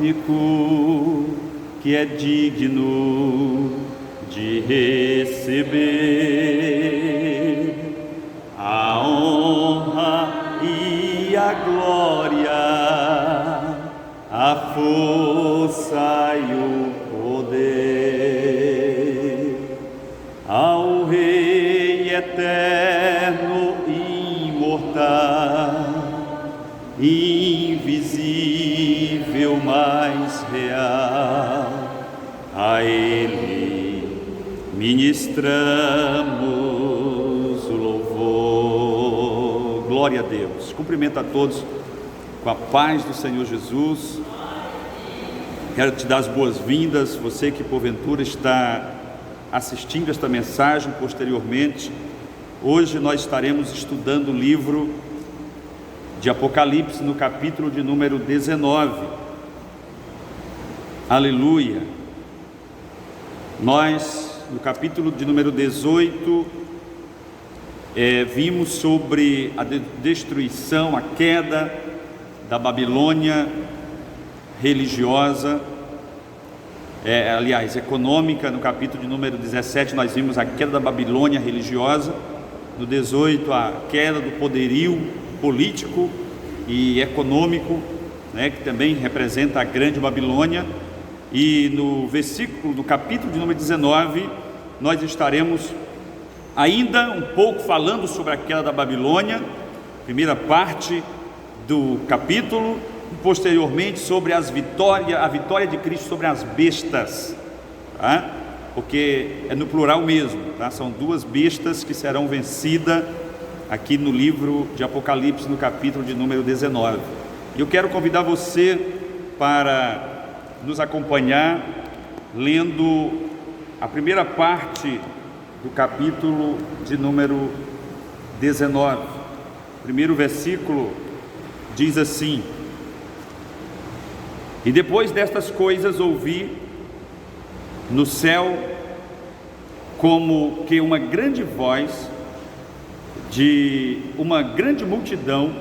único que é digno de receber a honra e a glória, a força e o poder, ao Rei eterno e imortal, invisível, mas real, a Ele ministramos o louvor. Glória a Deus. Cumprimento a todos com a paz do Senhor Jesus. Quero te dar as boas-vindas, você que porventura está assistindo esta mensagem posteriormente. Hoje nós estaremos estudando o livro de Apocalipse, no capítulo de número 19. Aleluia. Nós, no capítulo de número 18, vimos sobre a destruição, a queda da Babilônia religiosa, econômica. No capítulo de número 17 nós vimos a queda da Babilônia religiosa. No 18, a queda do poderio político e econômico, que também representa a grande Babilônia. E no capítulo de número 19, nós estaremos ainda um pouco falando sobre a queda da Babilônia, primeira parte do capítulo, e posteriormente sobre a vitória de Cristo sobre as bestas, tá? Porque é no plural mesmo, tá? São duas bestas que serão vencidas aqui no livro de Apocalipse, no capítulo de número 19. E eu quero convidar você para nos acompanhar lendo a primeira parte do capítulo de número 19. O primeiro versículo diz assim: e depois destas coisas ouvi no céu como que uma grande voz de uma grande multidão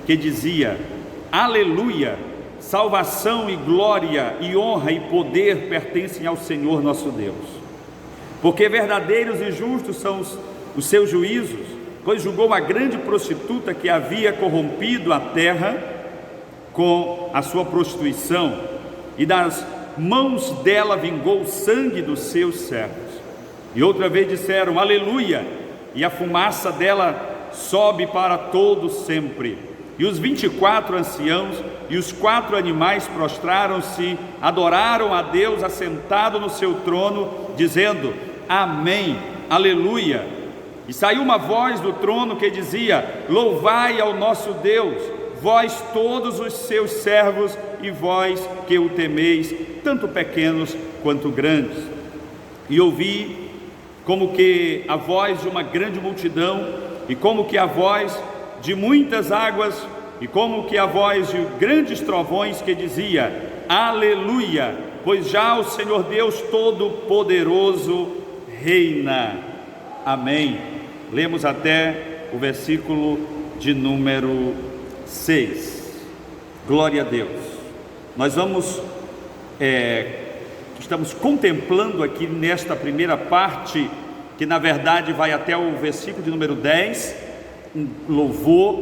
que dizia: aleluia, salvação e glória e honra e poder pertencem ao Senhor nosso Deus, porque verdadeiros e justos são os seus juízos, pois julgou uma grande prostituta que havia corrompido a terra com a sua prostituição, e das mãos dela vingou o sangue dos seus servos. E outra vez disseram: aleluia, e a fumaça dela sobe para todo sempre. E os 24 anciãos e os 4 animais prostraram-se, adoraram a Deus assentado no seu trono, dizendo: amém, aleluia. E saiu uma voz do trono que dizia: louvai ao nosso Deus, vós todos os seus servos, e vós que o temeis, tanto pequenos quanto grandes. E ouvi como que a voz de uma grande multidão, e como que a voz de muitas águas, e como que a voz de grandes trovões, que dizia: aleluia, pois já o Senhor Deus Todo-Poderoso reina. Amém. Lemos até o versículo de número 6. Glória a Deus. Nós estamos contemplando aqui nesta primeira parte, que na verdade vai até o versículo de número 10, um louvor,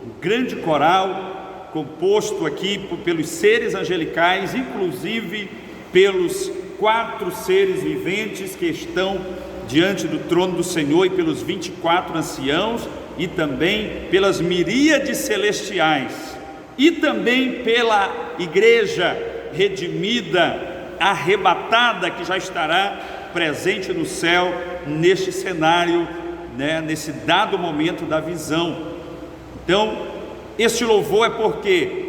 um grande coral, composto aqui pelos seres angelicais, inclusive pelos 4 seres viventes que estão diante do trono do Senhor, e pelos 24 anciãos, e também pelas miríades celestiais, e também pela igreja redimida, arrebatada, que já estará presente no céu, neste cenário, nesse dado momento da visão. Então, este louvor é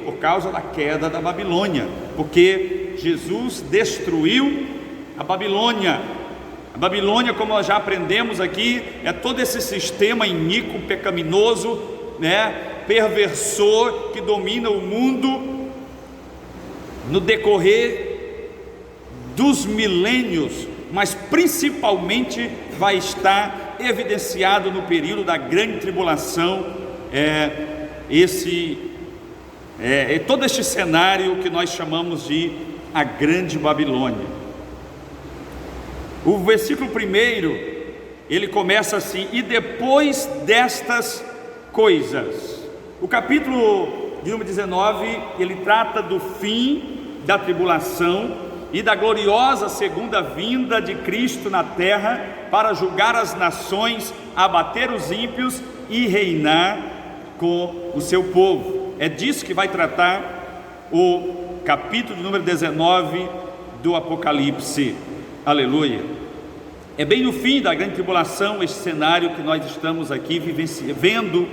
por causa da queda da Babilônia, porque Jesus destruiu a Babilônia. A Babilônia, como nós já aprendemos aqui, é todo esse sistema iníquo, pecaminoso, perversor, que domina o mundo no decorrer dos milênios, mas principalmente vai estar evidenciado no período da grande tribulação, esse todo este cenário que nós chamamos de a Grande Babilônia. O versículo 1, ele começa assim: e depois destas coisas. O capítulo de número 19, ele trata do fim da tribulação e da gloriosa segunda vinda de Cristo na terra para julgar as nações, abater os ímpios e reinar com o seu povo. É disso que vai tratar o capítulo de número 19 do Apocalipse. Aleluia. É bem no fim da grande tribulação este cenário que nós estamos aqui vendo,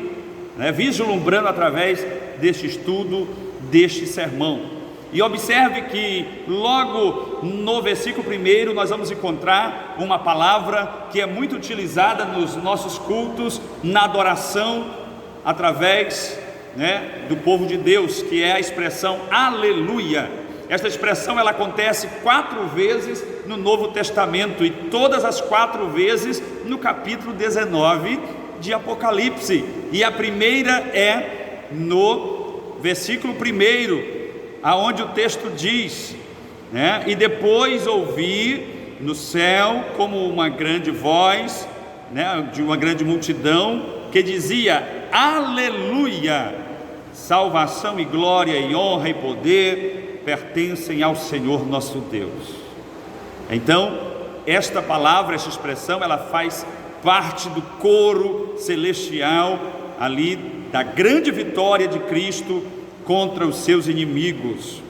vislumbrando através deste estudo, deste sermão. E observe que logo no versículo 1 nós vamos encontrar uma palavra que é muito utilizada nos nossos cultos, na adoração, através do povo de Deus, que é a expressão aleluia. Esta expressão ela acontece 4 vezes no Novo Testamento, e todas as 4 vezes no capítulo 19 de Apocalipse. E a primeira é no versículo 1, aonde o texto diz, e depois ouvi no céu como uma grande voz, de uma grande multidão, que dizia: aleluia, salvação e glória e honra e poder pertencem ao Senhor nosso Deus. Então, esta palavra, esta expressão, ela faz parte do coro celestial ali da grande vitória de Cristo contra os seus inimigos.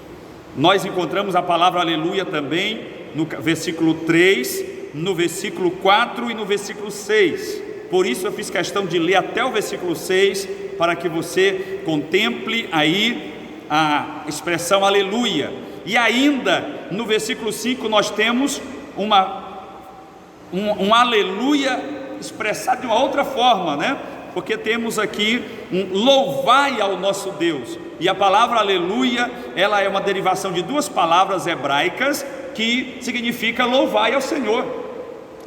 Nós encontramos a palavra aleluia também no versículo 3, no versículo 4 e no versículo 6. Por isso eu fiz questão de ler até o versículo 6, para que você contemple aí a expressão aleluia. E ainda no versículo 5 nós temos um aleluia expressado de uma outra forma, porque temos aqui um louvai ao nosso Deus. E a palavra aleluia, ela é uma derivação de 2 palavras hebraicas que significa louvai ao Senhor,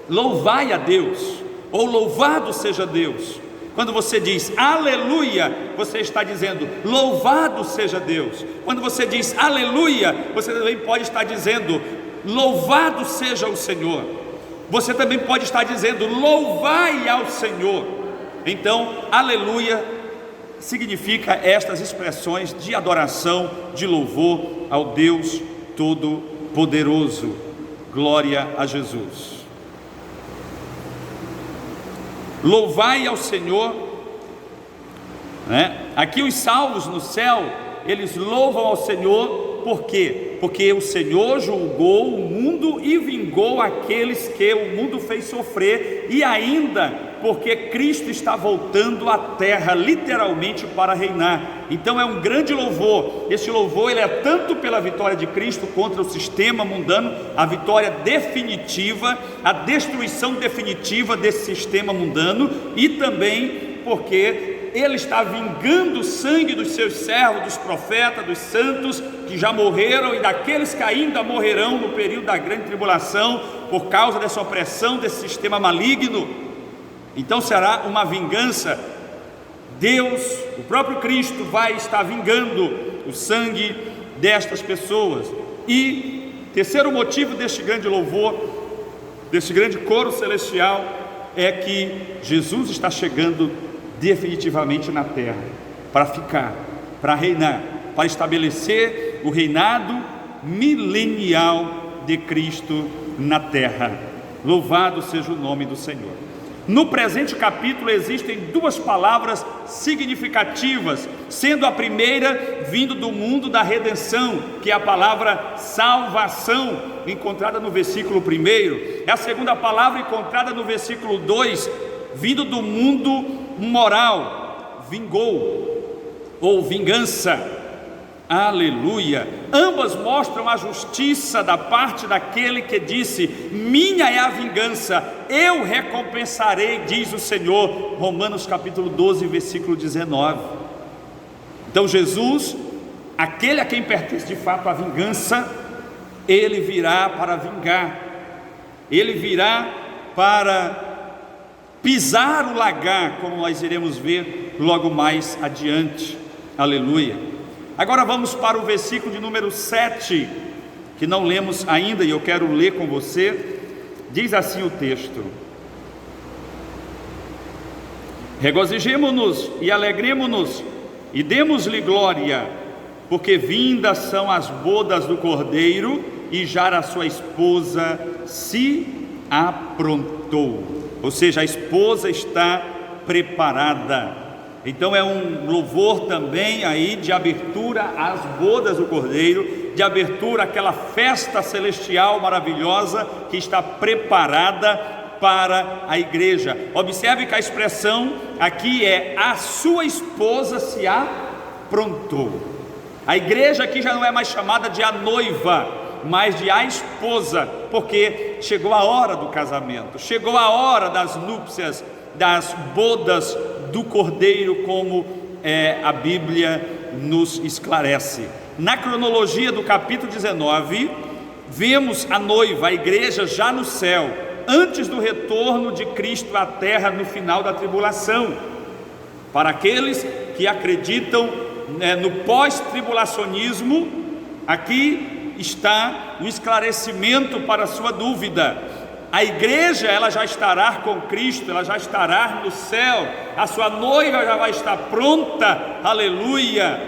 louvai a Deus, ou louvado seja Deus. Quando você diz aleluia, você está dizendo louvado seja Deus. Quando você diz aleluia, você também pode estar dizendo louvado seja o Senhor. Você também pode estar dizendo louvai ao Senhor. Então, aleluia significa estas expressões de adoração, de louvor ao Deus Todo-Poderoso. Glória a Jesus. Louvai ao Senhor, Aqui os salvos no céu, eles louvam ao Senhor, por quê? Porque o Senhor julgou o mundo e vingou aqueles que o mundo fez sofrer, e ainda porque Cristo está voltando à terra, literalmente, para reinar. Então é um grande louvor. Esse louvor ele é tanto pela vitória de Cristo contra o sistema mundano, a vitória definitiva, a destruição definitiva desse sistema mundano, e também porque Ele está vingando o sangue dos seus servos, dos profetas, dos santos que já morreram e daqueles que ainda morrerão no período da grande tribulação, por causa dessa opressão desse sistema maligno. Então será uma vingança. Deus, o próprio Cristo, vai estar vingando o sangue destas pessoas. E terceiro motivo deste grande louvor, deste grande coro celestial, é que Jesus está chegando definitivamente na terra, para ficar, para reinar, para estabelecer o reinado milenial de Cristo na terra. Louvado seja o nome do Senhor. No presente capítulo existem 2 palavras significativas, sendo a primeira vindo do mundo da redenção, que é a palavra salvação, encontrada no versículo 1. É a segunda palavra encontrada no versículo 2, vindo do mundo moral, vingou, ou vingança. Aleluia. Ambas mostram a justiça da parte daquele que disse: minha é a vingança, eu recompensarei, diz o Senhor. Romanos capítulo 12, versículo 19. Então Jesus, aquele a quem pertence de fato a vingança, ele virá para vingar, ele virá para pisar o lagar, como nós iremos ver logo mais adiante. Aleluia. Agora vamos para o versículo de número 7, que não lemos ainda e eu quero ler com você. Diz assim o texto: regozijemo-nos e alegremo-nos e demos-lhe glória, porque vindas são as bodas do Cordeiro e já a sua esposa se aprontou. Ou seja, a esposa está preparada. Então é um louvor também aí de abertura às bodas do Cordeiro, de abertura àquela festa celestial maravilhosa que está preparada para a igreja. Observe que a expressão aqui é: a sua esposa se aprontou. A igreja aqui já não é mais chamada de a noiva, mas de a esposa, porque chegou a hora do casamento, chegou a hora das núpcias, das bodas do Cordeiro, como a Bíblia nos esclarece. Na cronologia do capítulo 19, vemos a noiva, a igreja, já no céu, antes do retorno de Cristo à terra no final da tribulação. Para aqueles que acreditam no pós-tribulacionismo, aqui está o esclarecimento para a sua dúvida. A igreja, ela já estará com Cristo, ela já estará no céu, a sua noiva já vai estar pronta, aleluia.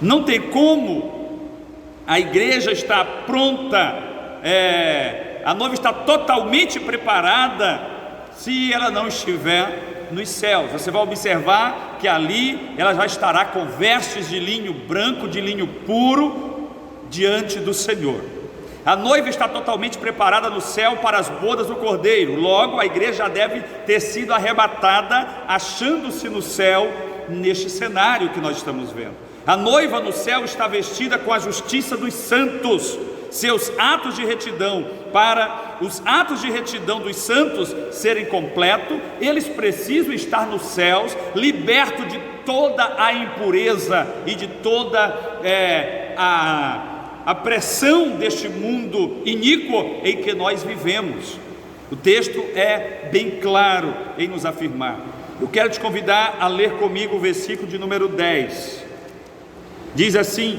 Não tem como a igreja estar pronta, a noiva está totalmente preparada se ela não estiver nos céus. Você vai observar que ali ela já estará com vestes de linho branco, de linho puro, diante do Senhor. A noiva está totalmente preparada no céu para as bodas do Cordeiro. Logo, a igreja já deve ter sido arrebatada, achando-se no céu, neste cenário que nós estamos vendo. A noiva no céu está vestida com a justiça dos santos, seus atos de retidão. Para os atos de retidão dos santos serem completos, eles precisam estar nos céus, libertos de toda a impureza e de toda a pressão deste mundo iníquo em que nós vivemos. O texto é bem claro em nos afirmar. Eu quero te convidar a ler comigo o versículo de número 10. Diz assim: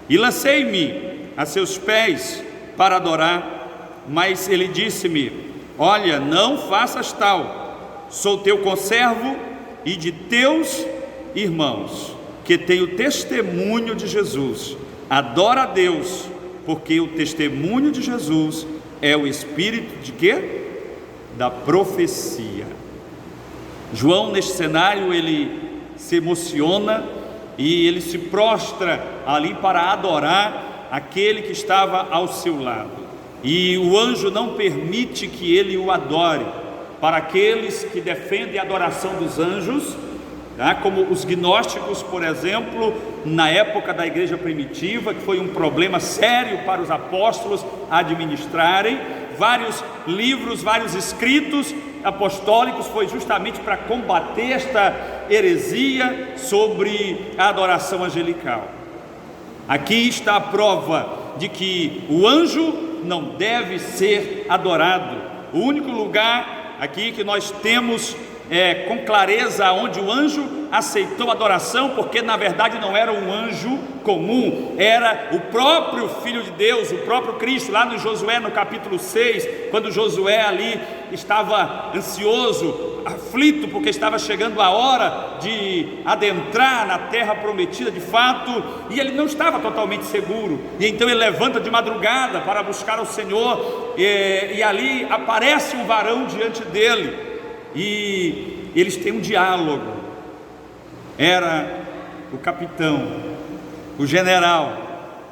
e lancei-me a seus pés para adorar, mas ele disse-me: olha, não faças tal, sou teu conservo e de teus irmãos, que tenho testemunho de Jesus. Adora a Deus, porque o testemunho de Jesus é o espírito de quê? Da profecia. João, neste cenário, ele se emociona e ele se prostra ali para adorar aquele que estava ao seu lado. E o anjo não permite que ele o adore. Para aqueles que defendem a adoração dos anjos, como os gnósticos, por exemplo, na época da igreja primitiva, que foi um problema sério para os apóstolos administrarem, vários livros, vários escritos apostólicos foi justamente para combater esta heresia sobre a adoração angelical. Aqui está a prova de que o anjo não deve ser adorado. O único lugar aqui que nós temos com clareza onde o anjo aceitou a adoração, porque na verdade não era um anjo comum, era o próprio Filho de Deus, o próprio Cristo. Lá no Josué, no capítulo 6, quando Josué ali estava ansioso, aflito, porque estava chegando a hora de adentrar na terra prometida de fato, e ele não estava totalmente seguro, e então ele levanta de madrugada para buscar o Senhor, e ali aparece um varão diante dele, e eles têm um diálogo. Era o capitão, o general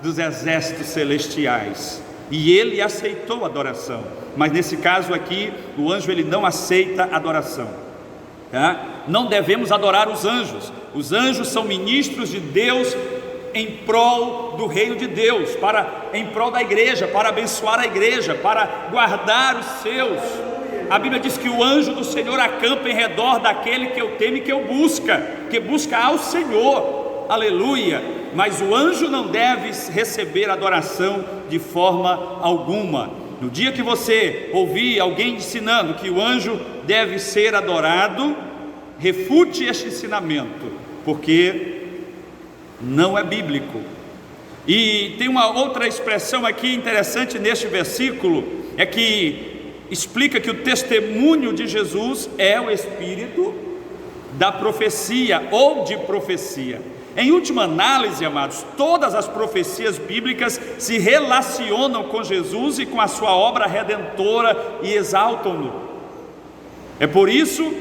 dos exércitos celestiais, e ele aceitou a adoração. Mas nesse caso aqui, o anjo ele não aceita adoração, tá? Não devemos adorar os anjos. Os anjos são ministros de Deus em prol do reino de Deus, em prol da igreja, para abençoar a igreja, para guardar os seus. A Bíblia diz que o anjo do Senhor acampa em redor daquele que eu temo e que busca ao Senhor, aleluia. Mas o anjo não deve receber adoração de forma alguma. No dia que você ouvir alguém ensinando que o anjo deve ser adorado, refute este ensinamento, porque não é bíblico. E tem uma outra expressão aqui interessante neste versículo, é que explica que o testemunho de Jesus é o espírito da profecia ou de profecia. Em última análise, amados, todas as profecias bíblicas se relacionam com Jesus e com a sua obra redentora e exaltam-no. É por isso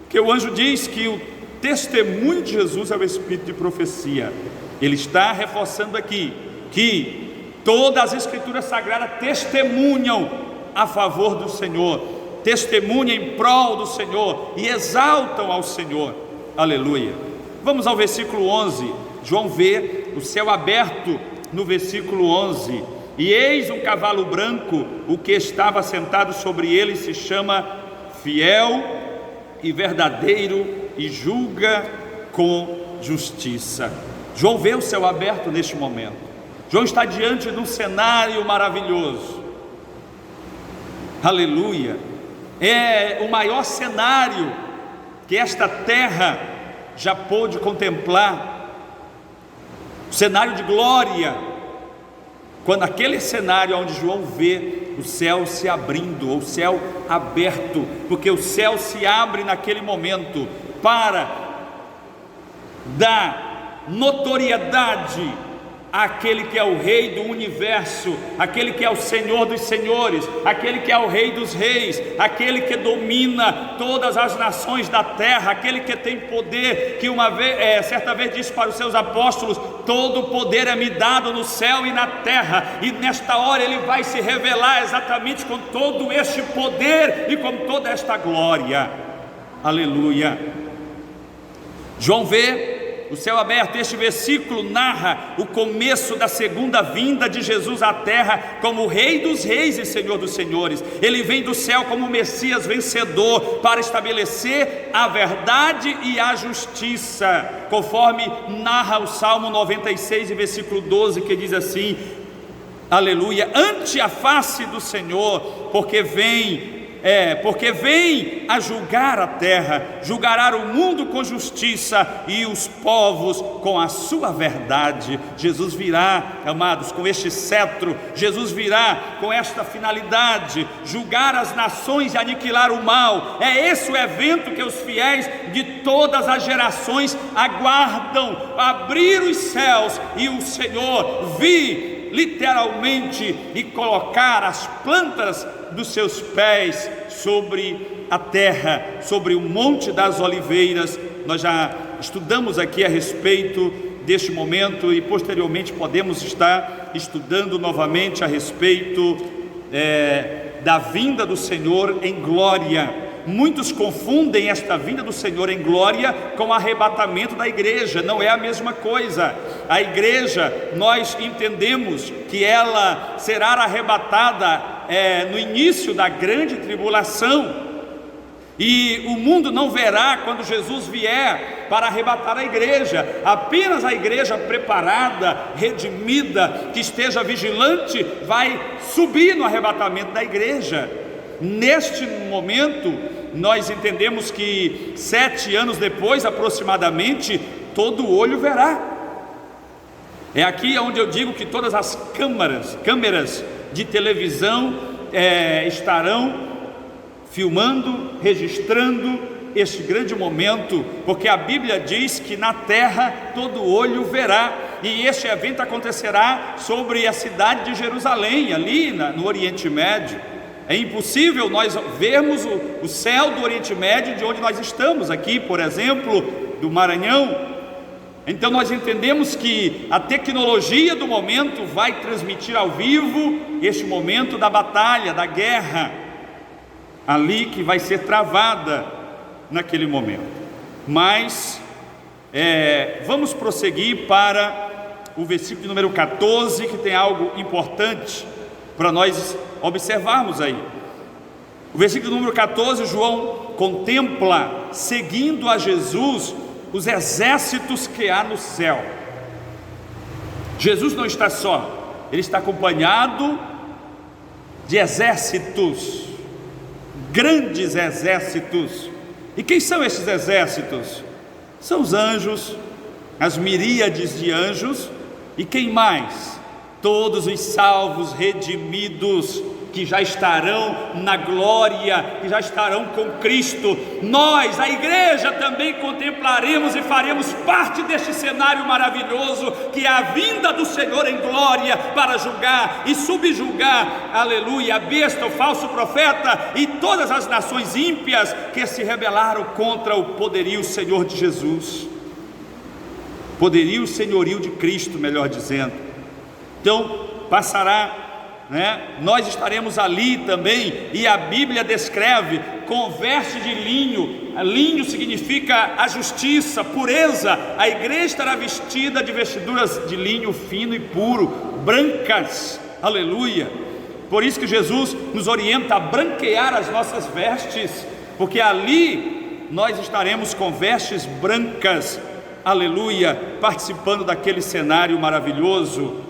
que o anjo diz que o testemunho de Jesus é o espírito de profecia. Ele está reforçando aqui que todas as escrituras sagradas testemunham a favor do Senhor, testemunham em prol do Senhor e exaltam ao Senhor. Aleluia. Vamos ao versículo 11. João vê o céu aberto no versículo 11. E eis um cavalo branco, o que estava sentado sobre ele se chama Fiel e Verdadeiro, e julga com justiça. João vê o céu aberto neste momento. João está diante de um cenário maravilhoso. Aleluia. É o maior cenário que esta terra já pôde contemplar, cenário de glória, quando aquele cenário onde João vê o céu se abrindo, ou o céu aberto, porque o céu se abre naquele momento para dar notoriedade àquele que é o Rei do universo, aquele que é o Senhor dos senhores, aquele que é o Rei dos reis, aquele que domina todas as nações da terra, aquele que tem poder, que certa vez disse para os seus apóstolos: todo o poder é me dado no céu e na terra. E nesta hora ele vai se revelar exatamente com todo este poder e com toda esta glória. Aleluia. João vê o céu aberto. Este versículo narra o começo da segunda vinda de Jesus à terra como Rei dos reis e Senhor dos senhores. Ele vem do céu como Messias vencedor para estabelecer a verdade e a justiça, conforme narra o Salmo 96 e versículo 12, que diz assim: aleluia, ante a face do Senhor, porque vem a julgar a terra, julgará o mundo com justiça e os povos com a sua verdade. Jesus virá, amados, com este cetro. Jesus virá com esta finalidade: julgar as nações e aniquilar o mal. É esse o evento que os fiéis de todas as gerações aguardam: abrir os céus e o Senhor vir literalmente e colocar as plantas dos seus pés sobre a terra, sobre o Monte das Oliveiras. Nós já estudamos aqui a respeito deste momento e posteriormente podemos estar estudando novamente a respeito da vinda do Senhor em glória. Muitos confundem esta vinda do Senhor em glória com o arrebatamento da igreja. Não é a mesma coisa. A igreja, nós entendemos que ela será arrebatada no início da grande tribulação, e o mundo não verá quando Jesus vier para arrebatar a igreja. Apenas a igreja preparada, redimida, que esteja vigilante, vai subir no arrebatamento da igreja. Neste momento, nós entendemos que 7 anos depois, aproximadamente, todo olho verá. É aqui onde eu digo que todas as câmeras de televisão estarão filmando, registrando este grande momento, porque a Bíblia diz que na terra todo olho verá, e este evento acontecerá sobre a cidade de Jerusalém, ali no Oriente Médio. É impossível nós vermos o céu do Oriente Médio de onde nós estamos aqui, por exemplo, do Maranhão. Então nós entendemos que a tecnologia do momento vai transmitir ao vivo este momento da batalha, da guerra, ali que vai ser travada naquele momento. Mas vamos prosseguir para o versículo número 14, que tem algo importante para nós observarmos aí. O versículo número 14, João contempla, seguindo a Jesus, os exércitos que há no céu. Jesus não está só, ele está acompanhado de exércitos, grandes exércitos. E quem são esses exércitos? São os anjos, as miríades de anjos, e quem mais? Todos os salvos, redimidos, que já estarão na glória, que já estarão com Cristo. Nós, a igreja, também contemplaremos e faremos parte deste cenário maravilhoso, que é a vinda do Senhor em glória, para julgar e subjugar, aleluia, a besta, o falso profeta e todas as nações ímpias que se rebelaram contra o poderio Senhor de Jesus, poderio senhorio de Cristo, melhor dizendo. Então passará, nós estaremos ali também, e a Bíblia descreve com veste de linho. Linho significa a justiça, pureza. A igreja estará vestida de vestiduras de linho fino e puro, brancas, aleluia. Por isso que Jesus nos orienta a branquear as nossas vestes, porque ali nós estaremos com vestes brancas, aleluia, participando daquele cenário maravilhoso.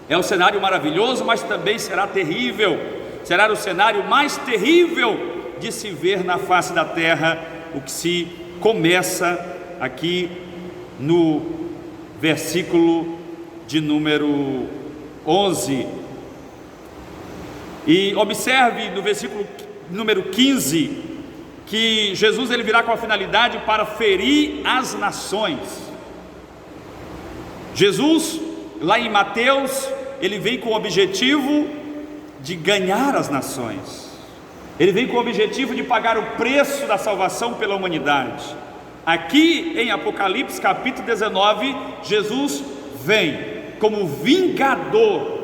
É um cenário maravilhoso, mas também será terrível. Será o cenário mais terrível de se ver na face da terra, o que se começa aqui no versículo de número 11. E observe no versículo número 15, que Jesus ele virá com a finalidade para ferir as nações. Jesus, lá em Mateus, ele vem com o objetivo de ganhar as nações. Ele vem com o objetivo de pagar o preço da salvação pela humanidade. Aqui em Apocalipse capítulo 19, Jesus vem como vingador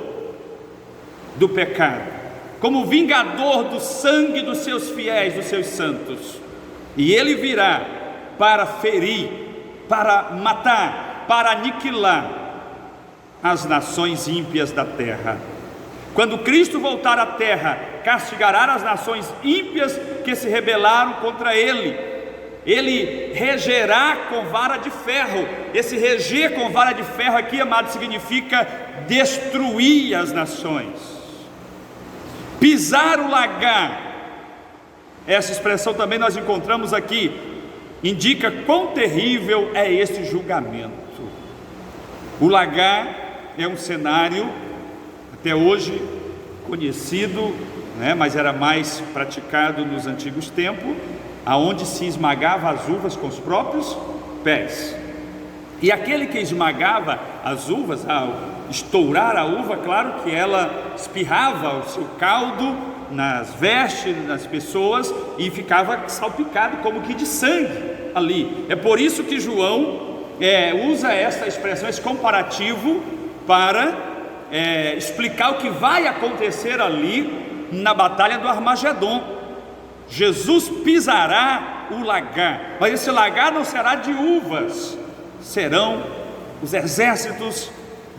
do pecado, como vingador do sangue dos seus fiéis, dos seus santos. E ele virá para ferir, para matar, para aniquilar as nações ímpias da terra. Quando Cristo voltar à terra, castigará as nações ímpias que se rebelaram contra ele. Ele regerá com vara de ferro. Esse reger com vara de ferro aqui, amado, significa destruir as nações, pisar o lagar. Essa expressão também nós encontramos aqui, indica quão terrível é este julgamento. O lagar é um cenário até hoje conhecido, mas era mais praticado nos antigos tempos, aonde se esmagava as uvas com os próprios pés. E aquele que esmagava as uvas, ao estourar a uva, claro que ela espirrava o seu caldo nas vestes das pessoas e ficava salpicado como que de sangue ali. É por isso que João usa essa expressão, esse comparativo, para explicar o que vai acontecer ali na batalha do Armagedon. Jesus pisará o lagar, mas esse lagar não será de uvas, serão os exércitos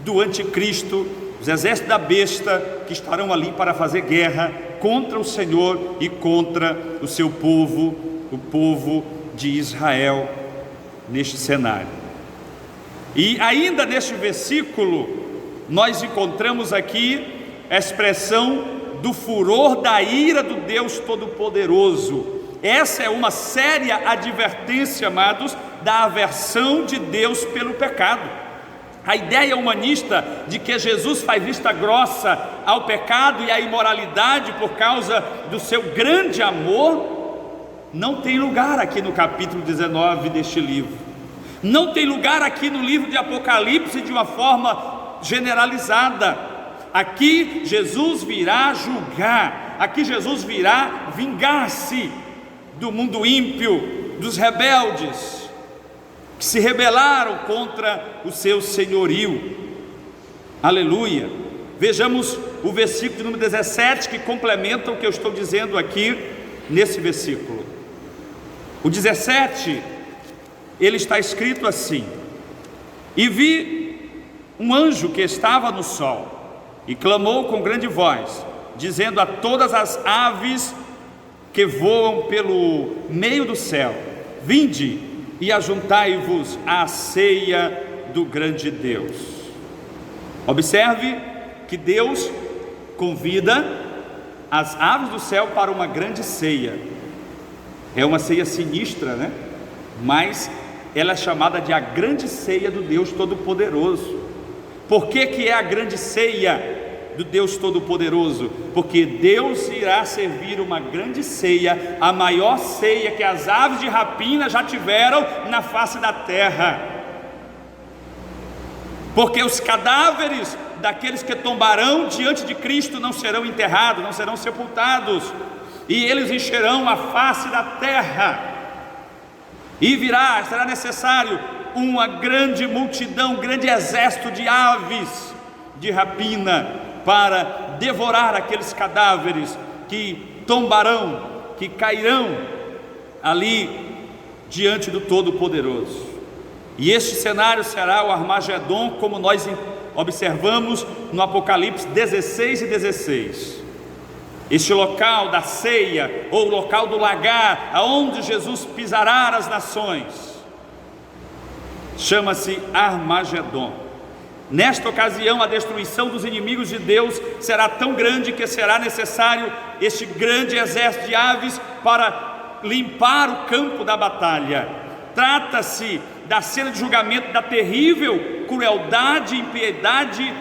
do anticristo, os exércitos da besta, que estarão ali para fazer guerra contra o Senhor e contra o seu povo, o povo de Israel, neste cenário. E ainda neste versículo, nós encontramos aqui a expressão do furor da ira do Deus Todo-Poderoso. Essa é uma séria advertência, amados, da aversão de Deus pelo pecado. A ideia humanista de que Jesus faz vista grossa ao pecado e à imoralidade por causa do seu grande amor, não tem lugar aqui no capítulo 19 deste livro. Não tem lugar aqui no livro de Apocalipse de uma forma generalizada. Aqui Jesus virá julgar, aqui Jesus virá vingar-se do mundo ímpio, dos rebeldes, que se rebelaram contra o seu senhorio. Aleluia. Vejamos o versículo de número 17, que complementa o que eu estou dizendo aqui nesse versículo. O 17, ele está escrito assim: e vi um anjo que estava no sol, e clamou com grande voz, dizendo a todas as aves que voam pelo meio do céu: vinde e ajuntai-vos à ceia do grande Deus. Observe que Deus convida as aves do céu para uma grande ceia. É uma ceia sinistra, mas ela é chamada de a grande ceia do Deus Todo-Poderoso. Por que que é a grande ceia do Deus Todo-Poderoso? Porque Deus irá servir uma grande ceia, a maior ceia que as aves de rapina já tiveram na face da terra. Porque os cadáveres daqueles que tombarão diante de Cristo não serão enterrados, não serão sepultados, e eles encherão a face da terra. E será necessário uma grande multidão, um grande exército de aves de rapina para devorar aqueles cadáveres que tombarão, que cairão ali diante do Todo-Poderoso. E este cenário será o Armagedon, como nós observamos no Apocalipse 16 e 16. Este local da ceia, ou local do lagar, aonde Jesus pisará as nações, chama-se Armagedon. Nesta ocasião, a destruição dos inimigos de Deus será tão grande que será necessário este grande exército de aves para limpar o campo da batalha. Trata-se da cena de julgamento da terrível crueldade e impiedade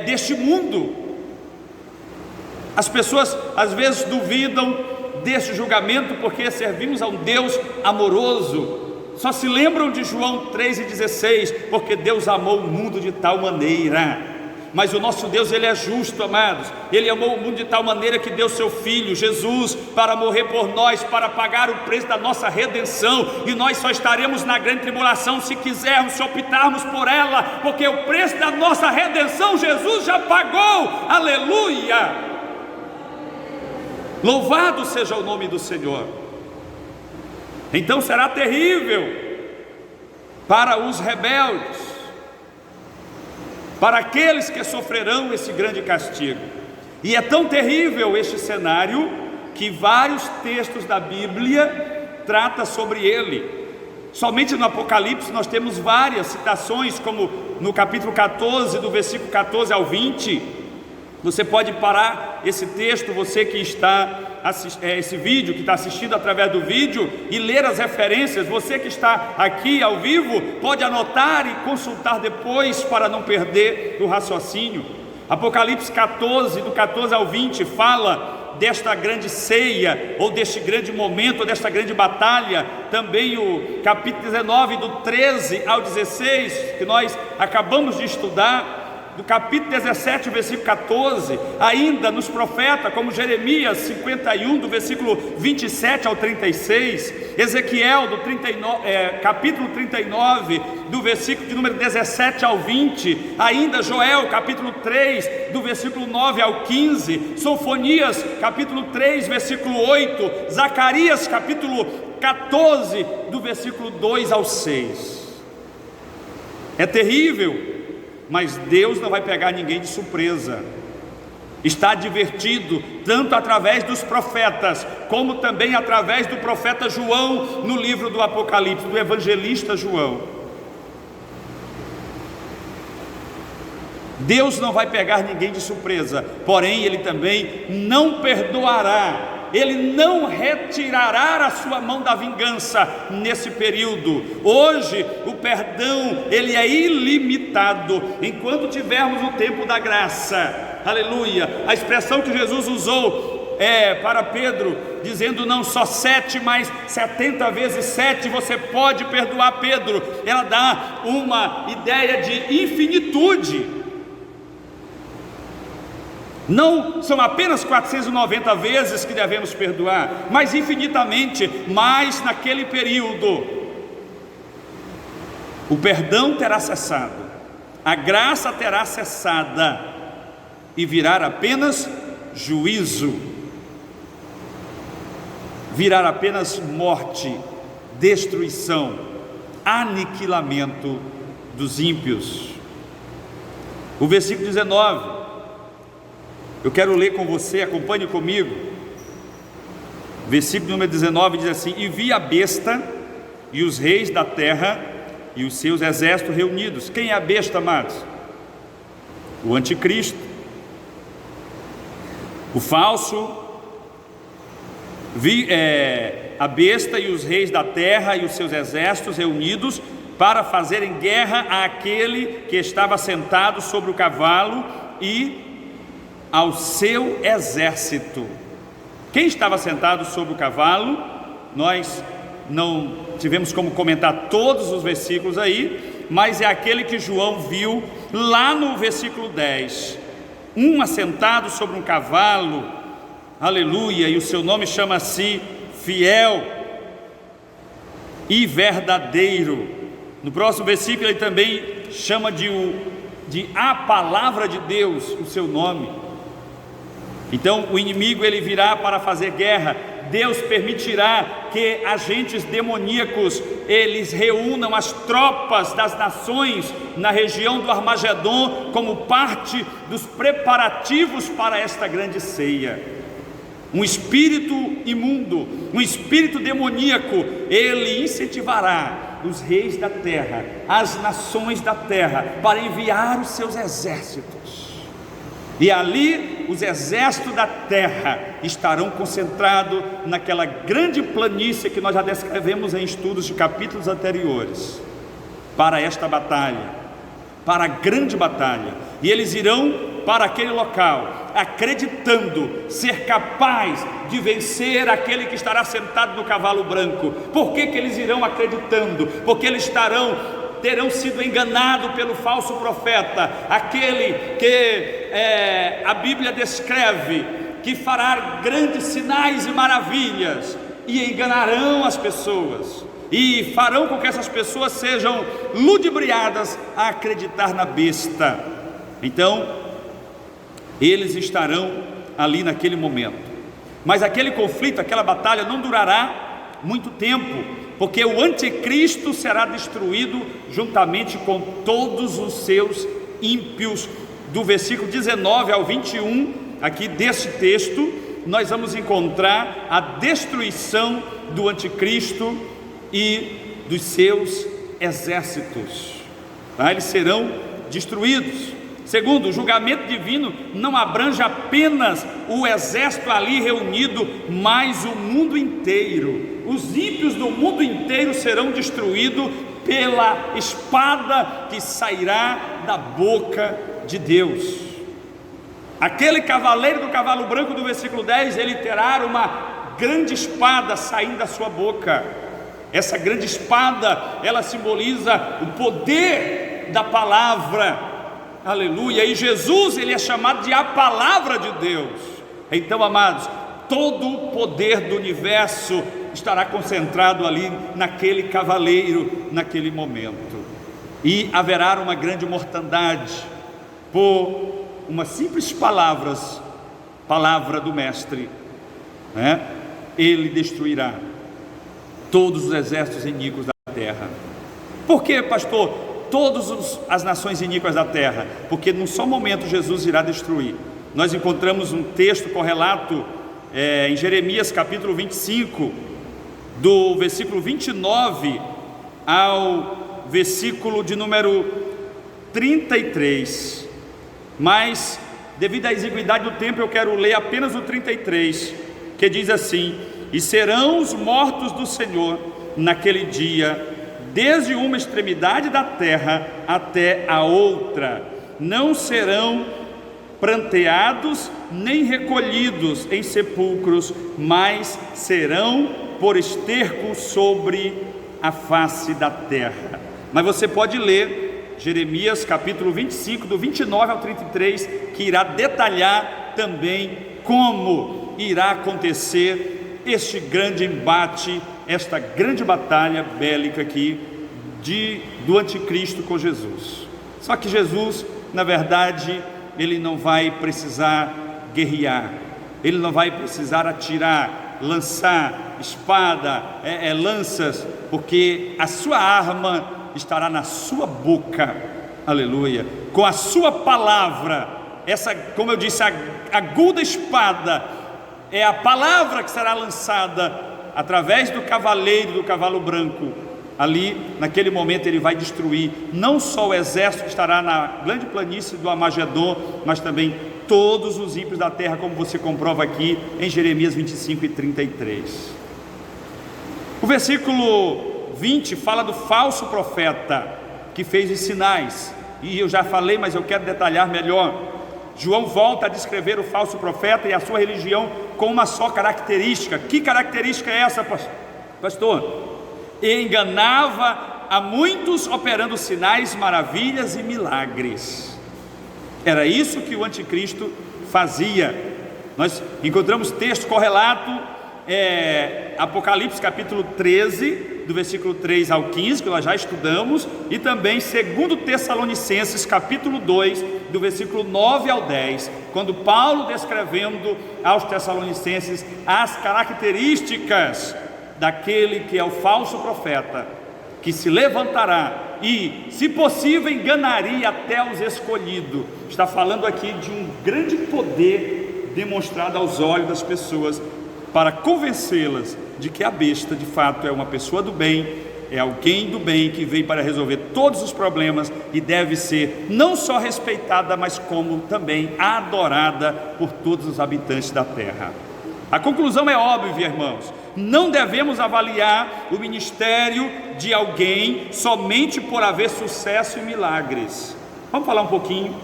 deste mundo. As pessoas às vezes duvidam deste julgamento porque servimos a um Deus amoroso. Só se lembram de João 3,16, porque Deus amou o mundo de tal maneira. Mas o nosso Deus, Ele é justo, amados. Ele amou o mundo de tal maneira que deu seu Filho, Jesus, para morrer por nós, para pagar o preço da nossa redenção. E nós só estaremos na grande tribulação se quisermos, se optarmos por ela, porque o preço da nossa redenção, Jesus já pagou. Aleluia! Louvado seja o nome do Senhor. Então será terrível para os rebeldes, para aqueles que sofrerão esse grande castigo. E é tão terrível este cenário que vários textos da Bíblia tratam sobre ele. Somente no Apocalipse nós temos várias citações, como no capítulo 14, do versículo 14 ao 20. Você pode parar esse texto, você que está esse vídeo, que está assistindo através do vídeo, e ler as referências. Você que está aqui ao vivo pode anotar e consultar depois para não perder o raciocínio. Apocalipse 14, do 14 ao 20, fala desta grande ceia, ou deste grande momento, ou desta grande batalha. Também o capítulo 19, do 13 ao 16, que nós acabamos de estudar. Do capítulo 17, versículo 14, ainda nos profetas, como Jeremias 51, do versículo 27 ao 36, Ezequiel, capítulo 39, do versículo de número 17 ao 20, ainda Joel, capítulo 3, do versículo 9 ao 15, Sofonias, capítulo 3, versículo 8, Zacarias, capítulo 14, do versículo 2 ao 6. É terrível, mas Deus não vai pegar ninguém de surpresa. Está advertido tanto através dos profetas, como também através do profeta João, no livro do Apocalipse, do evangelista João. Deus não vai pegar ninguém de surpresa, porém Ele também não perdoará. Ele não retirará a sua mão da vingança nesse período. Hoje o perdão, ele é ilimitado, enquanto tivermos o tempo da graça. Aleluia. A expressão que Jesus usou para Pedro, dizendo não só 7, mas 70 vezes 7, você pode perdoar Pedro. Ela dá uma ideia de infinitude. Não são apenas 490 vezes que devemos perdoar, mas infinitamente mais naquele período. O perdão terá cessado, a graça terá cessada, e virá apenas juízo, virá apenas morte, destruição, aniquilamento dos ímpios. O versículo 19, eu quero ler com você, acompanhe comigo. Versículo número 19 diz assim: e vi a besta e os reis da terra e os seus exércitos reunidos. Quem é a besta, amados? O anticristo, o falso. a besta e os reis da terra e os seus exércitos reunidos para fazerem guerra àquele que estava sentado sobre o cavalo e ao seu exército. Quem estava sentado sobre o cavalo? Nós não tivemos como comentar todos os versículos aí, mas é aquele que João viu lá no versículo 10. Um assentado sobre um cavalo, aleluia, e o seu nome chama-se Fiel e Verdadeiro. No próximo versículo ele também chama de a palavra de Deus, o seu nome. Então o inimigo ele virá para fazer guerra. Deus permitirá que agentes demoníacos eles reúnam as tropas das nações na região do Armagedon como parte dos preparativos para esta grande ceia. Um espírito imundo, um espírito demoníaco, ele incentivará os reis da terra, as nações da terra, para enviar os seus exércitos. E ali os exércitos da terra estarão concentrados naquela grande planície que nós já descrevemos em estudos de capítulos anteriores, para esta batalha, para a grande batalha. E eles irão para aquele local, acreditando ser capaz de vencer aquele que estará sentado no cavalo branco. Por que eles irão acreditando? Porque eles terão sido enganados pelo falso profeta, aquele que a Bíblia descreve, que fará grandes sinais e maravilhas, e enganarão as pessoas, e farão com que essas pessoas sejam ludibriadas a acreditar na besta. Então, eles estarão ali naquele momento, mas aquele conflito, aquela batalha não durará muito tempo, porque o anticristo será destruído juntamente com todos os seus ímpios. Do versículo 19 ao 21, aqui desse texto, nós vamos encontrar a destruição do anticristo e dos seus exércitos. Eles serão destruídos. Segundo, o julgamento divino não abrange apenas o exército ali reunido, mas o mundo inteiro. Os ímpios do mundo inteiro serão destruídos pela espada que sairá da boca de Deus. Aquele cavaleiro do cavalo branco do versículo 10, ele terá uma grande espada saindo da sua boca. Essa grande espada, ela simboliza o poder da palavra. Aleluia, e Jesus ele é chamado de a palavra de Deus. Então, amados, todo o poder do universo estará concentrado ali naquele cavaleiro, naquele momento. E haverá uma grande mortandade por uma simples palavra do mestre, né? Ele destruirá todos os exércitos iníquos da terra. Por que, pastor? Todas as nações iníquas da terra, porque num só momento Jesus irá destruir. Nós encontramos um texto correlato em Jeremias capítulo 25, do versículo 29 ao versículo de número 33, mas devido à exiguidade do tempo eu quero ler apenas o 33, que diz assim: e serão os mortos do Senhor naquele dia, desde uma extremidade da terra até a outra, não serão pranteados nem recolhidos em sepulcros, mas serão por esterco sobre a face da terra. Mas você pode ler Jeremias capítulo 25, do 29 ao 33, que irá detalhar também como irá acontecer este grande embate, esta grande batalha bélica aqui do anticristo com Jesus. Só que Jesus, na verdade, ele não vai precisar guerrear, ele não vai precisar atirar, lançar espada, lanças, porque a sua arma estará na sua boca, aleluia, com a sua palavra. Essa, como eu disse, a aguda espada é a palavra que será lançada através do cavaleiro, do cavalo branco. Ali, naquele momento, ele vai destruir não só o exército que estará na grande planície do Armagedon, mas também todos os ímpios da terra, como você comprova aqui em Jeremias 25 e 33. O versículo 20 fala do falso profeta que fez os sinais, e eu já falei, mas eu quero detalhar melhor. João volta a descrever o falso profeta e a sua religião com uma só característica. Que característica é essa, pastor? Ele enganava a muitos operando sinais, maravilhas e milagres. Era isso que o anticristo fazia. Nós encontramos texto correlato, Apocalipse capítulo 13, do versículo 3 ao 15, que nós já estudamos, e também 2 Tessalonicenses capítulo 2, do versículo 9 ao 10, quando Paulo, descrevendo aos Tessalonicenses as características daquele que é o falso profeta, que se levantará e, se possível, enganaria até os escolhidos. Está falando aqui de um grande poder demonstrado aos olhos das pessoas, para convencê-las de que a besta de fato é uma pessoa do bem, é alguém do bem que veio para resolver todos os problemas e deve ser não só respeitada, mas como também adorada por todos os habitantes da terra. A conclusão é óbvia, irmãos: não devemos avaliar o ministério de alguém somente por haver sucesso e milagres. Vamos falar um pouquinho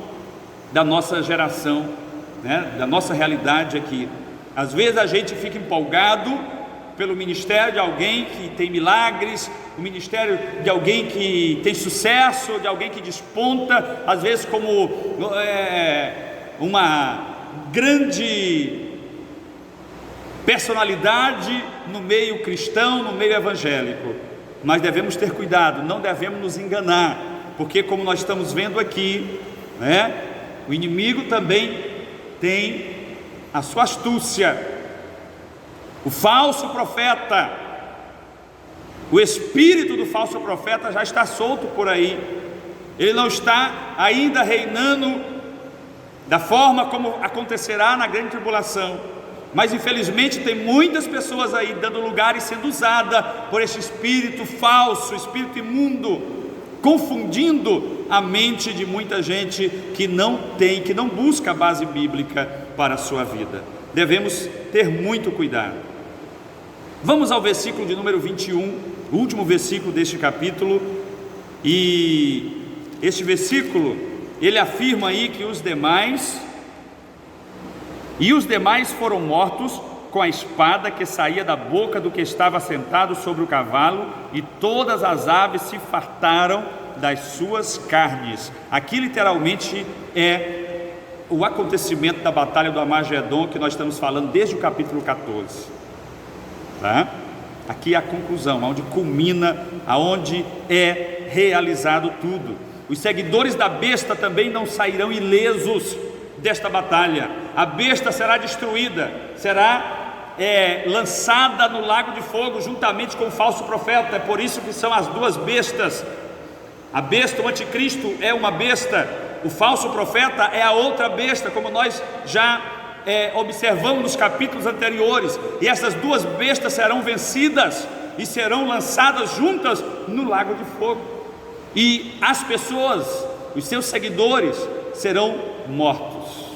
da nossa geração, da nossa realidade aqui. Às vezes a gente fica empolgado pelo ministério de alguém que tem milagres, o ministério de alguém que tem sucesso, de alguém que desponta, às vezes como uma grande personalidade no meio cristão, no meio evangélico. Mas devemos ter cuidado, não devemos nos enganar, porque, como nós estamos vendo aqui, o inimigo também tem a sua astúcia. O falso profeta, o espírito do falso profeta já está solto por aí. Ele não está ainda reinando da forma como acontecerá na grande tribulação, mas infelizmente tem muitas pessoas aí dando lugar e sendo usada por esse espírito falso, espírito imundo, confundindo a mente de muita gente que não busca a base bíblica para a sua vida. Devemos ter muito cuidado. Vamos ao versículo de número 21, o último versículo deste capítulo, e este versículo, ele afirma aí que os demais foram mortos com a espada que saía da boca do que estava sentado sobre o cavalo, e todas as aves se fartaram das suas carnes. Aqui literalmente é o acontecimento da batalha do Armagedon, que nós estamos falando desde o capítulo 14, Aqui é a conclusão, onde culmina, aonde é realizado tudo. Os seguidores da besta também não sairão ilesos desta batalha. A besta será destruída, será lançada no lago de fogo juntamente com o falso profeta. É por isso que são as duas bestas. A besta, o anticristo, é uma besta, o falso profeta é a outra besta, como nós já observamos nos capítulos anteriores. E essas duas bestas serão vencidas e serão lançadas juntas no lago de fogo, e as pessoas, os seus seguidores, serão mortos.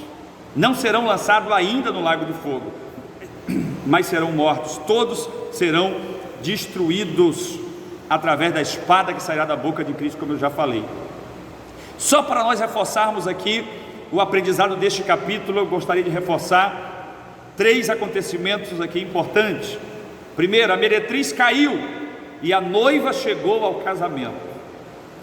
Não serão lançados ainda no lago de fogo, mas serão mortos. Todos serão destruídos através da espada que sairá da boca de Cristo, como eu já falei. Só para nós reforçarmos aqui o aprendizado deste capítulo, eu gostaria de reforçar 3 acontecimentos aqui importantes. Primeiro, a meretriz caiu e a noiva chegou ao casamento.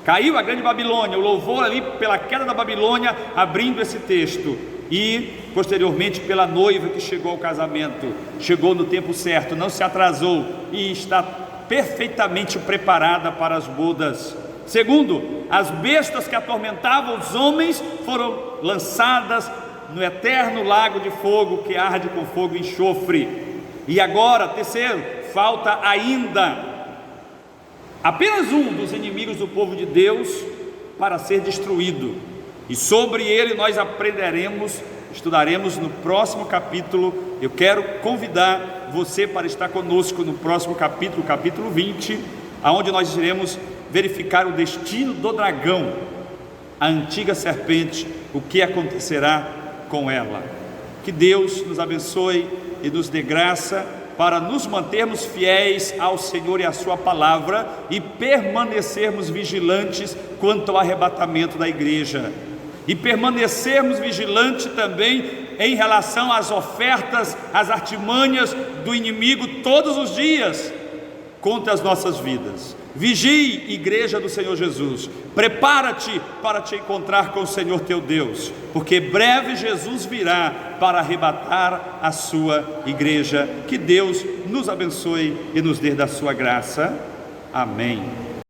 Caiu a grande Babilônia, o louvor ali pela queda da Babilônia, abrindo esse texto, e posteriormente pela noiva que chegou ao casamento, chegou no tempo certo, não se atrasou e está perfeitamente preparada para as bodas. Segundo, as bestas que atormentavam os homens foram lançadas no eterno lago de fogo, que arde com fogo e enxofre. E agora, terceiro, falta ainda apenas um dos inimigos do povo de Deus para ser destruído, e sobre ele nós estudaremos no próximo capítulo. Eu quero convidar você para estar conosco no próximo capítulo, capítulo 20, aonde nós iremos verificar o destino do dragão, a antiga serpente, o que acontecerá com ela. Que Deus nos abençoe e nos dê graça para nos mantermos fiéis ao Senhor e à sua palavra e permanecermos vigilantes quanto ao arrebatamento da igreja. E permanecermos vigilantes também em relação às ofertas, às artimanhas do inimigo todos os dias contra as nossas vidas. Vigie, igreja do Senhor Jesus, prepara-te para te encontrar com o Senhor teu Deus, porque breve Jesus virá para arrebatar a sua igreja. Que Deus nos abençoe e nos dê da sua graça. Amém.